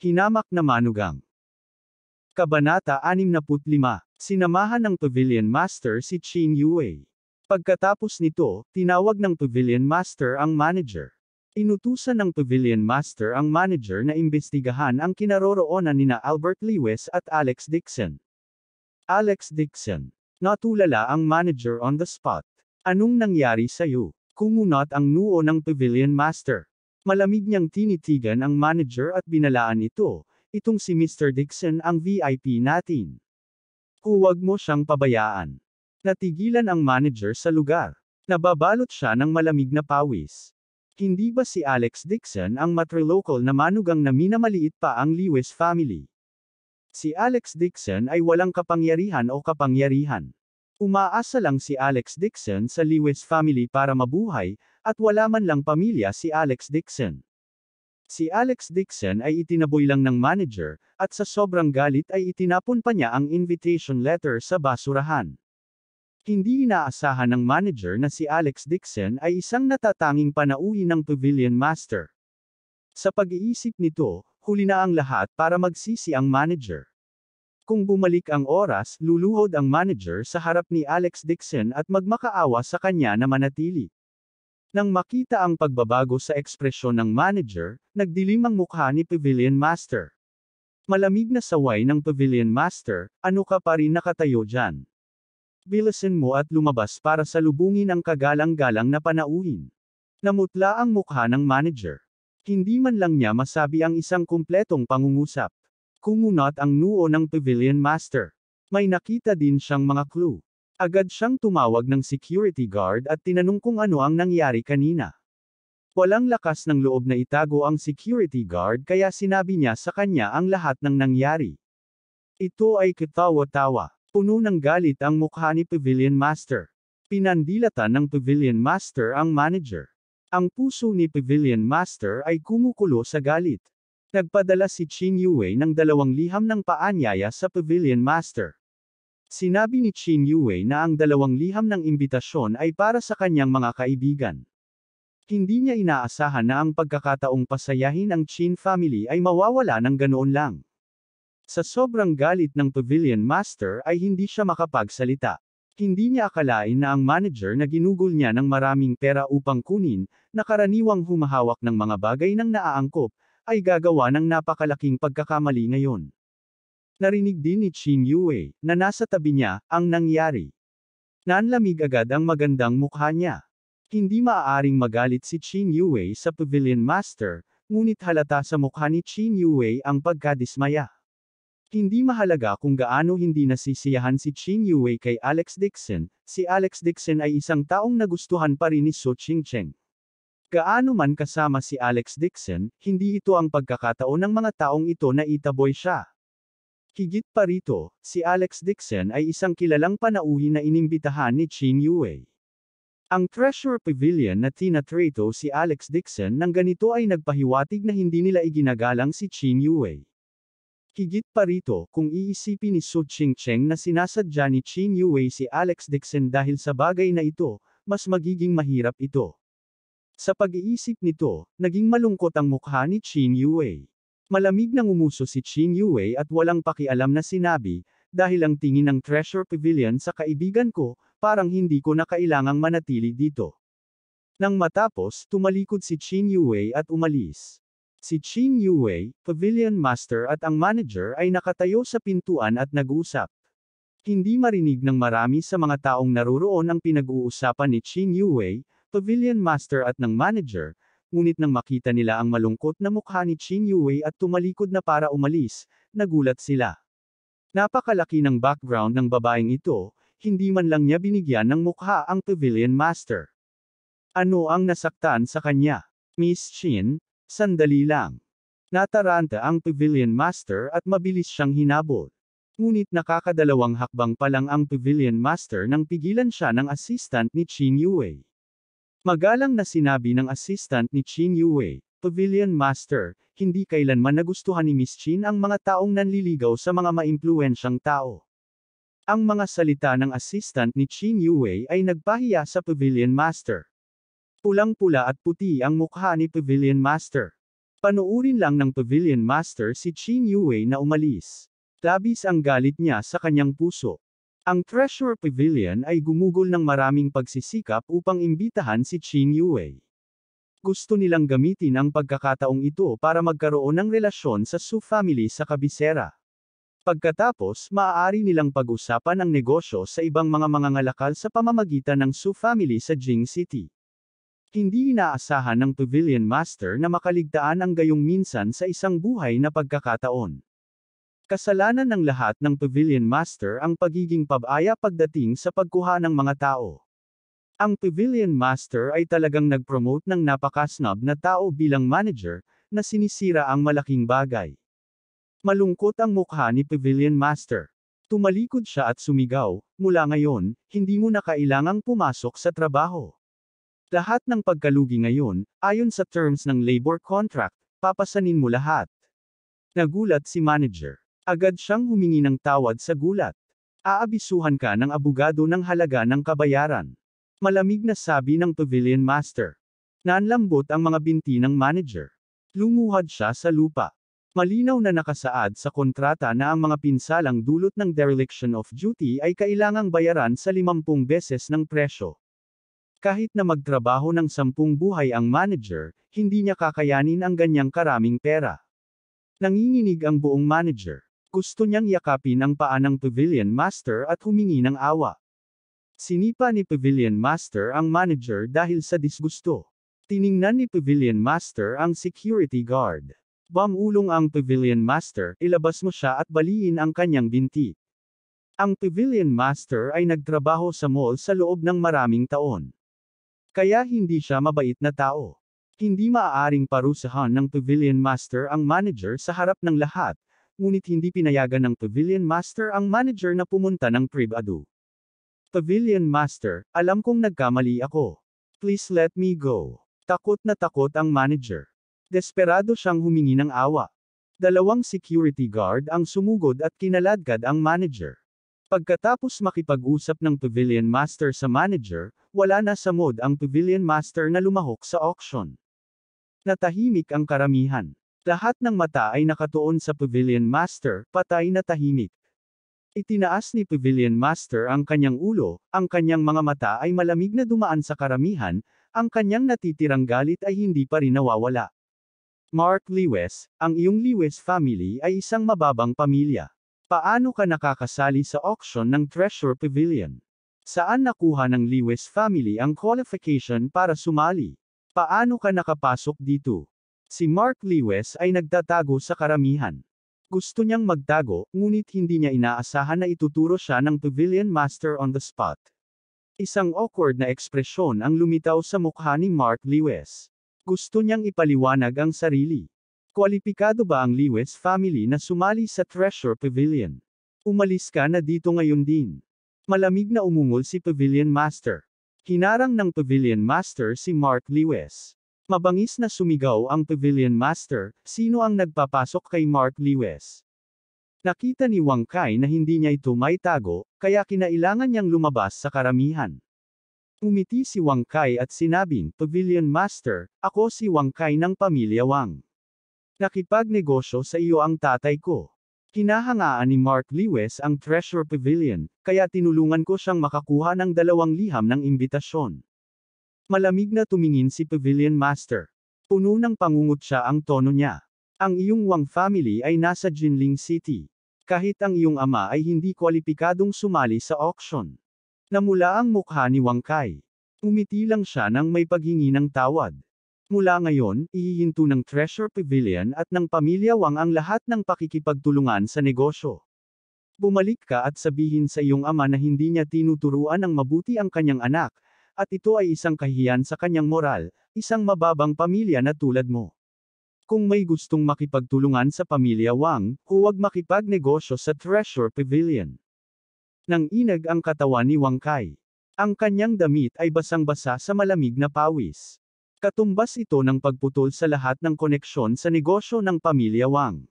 Hinamak na manugang. Kabanata 65. Sinamahan ng Pavilion Master si Qin Yue. Pagkatapos nito, tinawag ng Pavilion Master ang manager. Inutusan ng Pavilion Master ang manager na imbestigahan ang kinaroroonan nina Albert Lewis at Alex Dixon. Alex Dixon. Natulala ang manager on the spot. Anong nangyari sa'yo? Kumunot ang noo ng Pavilion Master. Malamig niyang tinitigan ang manager at binalaan ito. Itong si Mr. Dixon ang VIP natin. Huwag mo siyang pabayaan. Natigilan ang manager sa lugar. Nababalot siya ng malamig na pawis. Hindi ba si Alex Dixon ang matrilocal na manugang na minamaliit pa ang Lewis family? Si Alex Dixon ay walang kapangyarihan o kapangyarihan. Umaasa lang si Alex Dixon sa Lewis family para mabuhay, at wala man lang pamilya si Alex Dixon. Si Alex Dixon ay itinaboy lang ng manager, at sa sobrang galit ay itinapon pa niya ang invitation letter sa basurahan. Hindi inaasahan ng manager na si Alex Dixon ay isang natatanging panauhin ng Pavilion Master. Sa pag-iisip nito, huli na ang lahat para magsisi ang manager. Kung bumalik ang oras, luluhod ang manager sa harap ni Alex Dixon at magmakaawa sa kanya na manatili. Nang makita ang pagbabago sa ekspresyon ng manager, nagdilim ang mukha ni Pavilion Master. Malamig na saway ng Pavilion Master, ano ka pa rin nakatayo dyan? Bilisan mo at lumabas para salubungin ang kagalang-galang na panauhin. Namutla ang mukha ng manager. Hindi man lang niya masabi ang isang kumpletong pangungusap. Kumunot ang noo ng Pavilion Master. May nakita din siyang mga clue. Agad siyang tumawag ng security guard at tinanong kung ano ang nangyari kanina. Walang lakas ng loob na itago ang security guard kaya sinabi niya sa kanya ang lahat ng nangyari. Ito ay katawa-tawa. Puno ng galit ang mukha ni Pavilion Master. Pinandilatan ng Pavilion Master ang manager. Ang puso ni Pavilion Master ay kumukulo sa galit. Nagpadala si Qin Yue ng 2 liham ng paanyaya sa Pavilion Master. Sinabi ni Qin Yue na ang 2 liham ng imbitasyon ay para sa kanyang mga kaibigan. Hindi niya inaasahan na ang pagkakataong pasayahin ang Qin family ay mawawala ng ganoon lang. Sa sobrang galit ng Pavilion Master ay hindi siya makapagsalita. Hindi niya akalain na ang manager na ginugol niya ng maraming pera upang kunin, na karaniwang humahawak ng mga bagay ng naaangkop, ay gagawa ng napakalaking pagkakamali ngayon. Narinig din ni Qin Yue, na nasa tabi niya, ang nangyari. Nanlamig agad ang magandang mukha niya. Hindi maaaring magalit si Qin Yue sa Pavilion Master, ngunit halata sa mukha ni Qin Yue ang pagkadismaya. Hindi mahalaga kung gaano hindi nasisiyahan si Qin Yue kay Alex Dixon, si Alex Dixon ay isang taong nagustuhan pa rin ni Su Qingcheng. Gaano man kasama si Alex Dixon, hindi ito ang pagkakataon ng mga taong ito na itaboy siya. Higit pa rito, si Alex Dixon ay isang kilalang panauhin na inimbitahan ni Qin Yue. Ang Treasure Pavilion na tinatrato si Alex Dixon nang ganito ay nagpahiwatig na hindi nila iginagalang si Qin Yue. Higit pa rito, kung iisipin ni Su Qingcheng na sinasadya ni Qin Yue si Alex Dixon dahil sa bagay na ito, mas magiging mahirap ito. Sa pag-iisip nito, naging malungkot ang mukha ni Qin Yue. Malamig nang umuso si Qin Yue at walang pakialam na sinabi, dahil ang tingin ng Treasure Pavilion sa kaibigan ko, parang hindi ko na kailangang manatili dito. Nang matapos, tumalikod si Qin Yue at umalis. Si Qin Yue, Pavilion Master at ang manager ay nakatayo sa pintuan at nag-uusap. Hindi marinig ng marami sa mga taong naroroon ang pinag-uusapan ni Qin Yue, Pavilion Master at ng manager, ngunit nang makita nila ang malungkot na mukha ni Qin Yue at tumalikod na para umalis, nagulat sila. Napakalaki ng background ng babaeng ito, hindi man lang niya binigyan ng mukha ang Pavilion Master. Ano ang nasaktan sa kanya? Miss Qin, sandali lang. Nataranta ang Pavilion Master at mabilis siyang hinabol. Ngunit nakakadalawang hakbang pa lang ang Pavilion Master nang pigilan siya ng assistant ni Qin Yue. Magalang na sinabi ng assistant ni Qin Yue, Pavilion Master, hindi kailanman nagustuhan ni Miss Qin ang mga taong nanliligaw sa mga maimpluwensyang tao. Ang mga salita ng assistant ni Qin Yue ay nagpahiya sa Pavilion Master. Pulang-pula at puti ang mukha ni Pavilion Master. Panuurin lang ng Pavilion Master si Qin Yue na umalis. Labis ang galit niya sa kanyang puso. Ang Treasure Pavilion ay gumugol ng maraming pagsisikap upang imbitahan si Qin Yue. Gusto nilang gamitin ang pagkakataong ito para magkaroon ng relasyon sa Su family sa kabisera. Pagkatapos, maaari nilang pag-usapan ang negosyo sa ibang mga mangangalakal sa pamamagitan ng Su family sa Jing City. Hindi inaasahan ng Pavilion Master na makaligtaan ang gayong minsan sa isang buhay na pagkakataon. Kasalanan ng lahat ng Pavilion Master ang pagiging pabaya pagdating sa pagkuha ng mga tao. Ang Pavilion Master ay talagang nag-promote ng napaka-snob na tao bilang manager, na sinisira ang malaking bagay. Malungkot ang mukha ni Pavilion Master. Tumalikod siya at sumigaw, "Mula ngayon, hindi mo na kailangang pumasok sa trabaho. Lahat ng pagkalugi ngayon, ayon sa terms ng labor contract, papasanin mo lahat." Nagulat si manager. Agad siyang humingi ng tawad sa gulat. "Aabisuhan ka ng abogado ng halaga ng kabayaran." Malamig na sabi ng Pavilion Master. Nanlambot ang mga binti ng manager. Lumuhad siya sa lupa. Malinaw na nakasaad sa kontrata na ang mga pinsalang dulot ng dereliction of duty ay kailangang bayaran sa 50 beses ng presyo. Kahit na magtrabaho ng 10 buhay ang manager, hindi niya kakayanin ang ganyang karaming pera. Nanginginig ang buong manager. Gusto niyang yakapin ang paa ng Pavilion Master at humingi ng awa. Sinipa ni Pavilion Master ang manager dahil sa disgusto. Tiningnan ni Pavilion Master ang security guard. Bamulong ang Pavilion Master, ilabas mo siya at baliin ang kanyang binti. Ang Pavilion Master ay nagtrabaho sa mall sa loob ng maraming taon. Kaya hindi siya mabait na tao. Hindi maaaring parusahan ng Pavilion Master ang manager sa harap ng lahat, ngunit hindi pinayagan ng Pavilion Master ang manager na pumunta ng privado. Pavilion Master, alam kong nagkamali ako. Please let me go. Takot na takot ang manager. Desperado siyang humingi ng awa. 2 security guard ang sumugod at kinaladkad ang manager. Pagkatapos makipag-usap ng Pavilion Master sa manager, wala na sa mood ang Pavilion Master na lumahok sa auction. Natahimik ang karamihan. Lahat ng mata ay nakatuon sa Pavilion Master, patay na tahimik. Itinaas ni Pavilion Master ang kanyang ulo, ang kanyang mga mata ay malamig na dumaan sa karamihan, ang kanyang natitirang galit ay hindi pa rin nawawala. Mark Lewis, ang iyong Lewis family ay isang mababang pamilya. Paano ka nakakasali sa auction ng Treasure Pavilion? Saan nakuha ng Lewis family ang qualification para sumali? Paano ka nakapasok dito? Si Mark Lewis ay nagtatago sa karamihan. Gusto niyang magtago, ngunit hindi niya inaasahan na ituturo siya ng Pavilion Master on the spot. Isang awkward na ekspresyon ang lumitaw sa mukha ni Mark Lewis. Gusto niyang ipaliwanag ang sarili. Kwalipikado ba ang Lewis family na sumali sa Treasure Pavilion? Umalis ka na dito ngayon din. Malamig na umungol si Pavilion Master. Hinarang ng Pavilion Master si Mark Lewis. Mabangis na sumigaw ang Pavilion Master, sino ang nagpapasok kay Mark Lewis? Nakita ni Wang Kai na hindi niya ito maitago, kaya kinailangan niyang lumabas sa karamihan. Umiti si Wang Kai at sinabing, "Pavilion Master, ako si Wang Kai ng pamilya Wang. Nakipagnegosyo sa iyo ang tatay ko." Hinahangaan ni Mark Lewis ang Treasure Pavilion, kaya tinulungan ko siyang makakuha ng 2 liham ng imbitasyon. Malamig na tumingin si Pavilion Master. Puno ng pangungutya ang tono niya. Ang iyong Wang family ay nasa Jinling City. Kahit ang iyong ama ay hindi kwalipikadong sumali sa auction. Namula ang mukha ni Wang Kai. Umiti lang siya nang may paghingi ng tawad. Mula ngayon, ihihinto ng Treasure Pavilion at ng pamilya Wang ang lahat ng pakikipagtulungan sa negosyo. Bumalik ka at sabihin sa iyong ama na hindi niya tinuturuan ng mabuti ang kanyang anak, at ito ay isang kahihiyan sa kanyang moral, isang mababang pamilya na tulad mo. Kung may gustong makipagtulungan sa pamilya Wang, huwag makipagnegosyo sa Treasure Pavilion. Nanginag ang katawan ni Wang Kai. Ang kanyang damit ay basang-basa sa malamig na pawis. Katumbas ito ng pagputol sa lahat ng koneksyon sa negosyo ng pamilya Wang.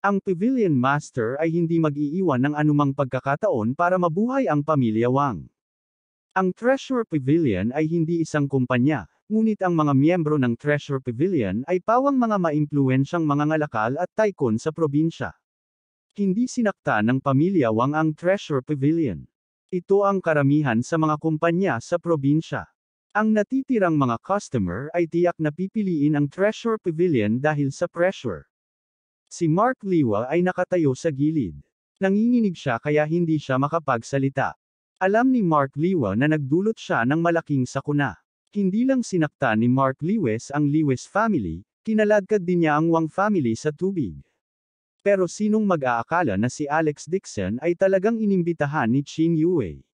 Ang Pavilion Master ay hindi mag-iiwan ng anumang pagkakataon para mabuhay ang pamilya Wang. Ang Treasure Pavilion ay hindi isang kumpanya, Ngunit ang mga miyembro ng Treasure Pavilion ay pawang mga maimpluwensyang mga ngalakal at tycoon sa probinsya. Hindi sinakta ng pamilya Wang ang Treasure Pavilion. Ito ang karamihan sa mga kumpanya sa probinsya. Ang natitirang mga customer ay tiyak na pipiliin ang Treasure Pavilion dahil sa pressure. Si Mark Liwa ay nakatayo sa gilid. Nanginginig siya kaya hindi siya makapagsalita. Alam ni Mark Liwa na nagdulot siya ng malaking sakuna. Hindi lang sinakta ni Mark Lewis ang Lewis family, kinaladkad din niya ang Wang family sa tubig. Pero sinong mag-aakala na si Alex Dixon ay talagang inimbitahan ni Qin Yue?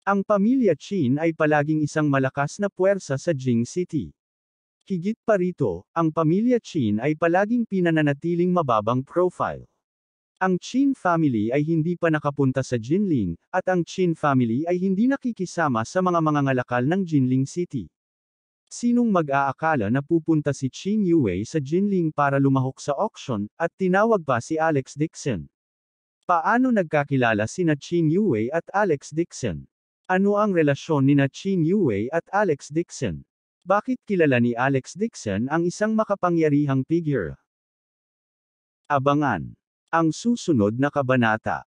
Ang pamilya Qin ay palaging isang malakas na puwersa sa Jing City. Higit pa rito, ang pamilya Qin ay palaging pinananatiling mababang profile. Ang Qin family ay hindi pa nakapunta sa Jinling, at ang Qin family ay hindi nakikisama sa mga mangangalakal ng Jinling City. Sinong mag-aakala na pupunta si Qin Yue sa Jinling para lumahok sa auction, at tinawag pa si Alex Dixon? Paano nagkakilala sina Qin Yue at Alex Dixon? Ano ang relasyon nina Qin Yue at Alex Dixon? Bakit kilala ni Alex Dixon ang isang makapangyarihang figure? Abangan ang susunod na kabanata.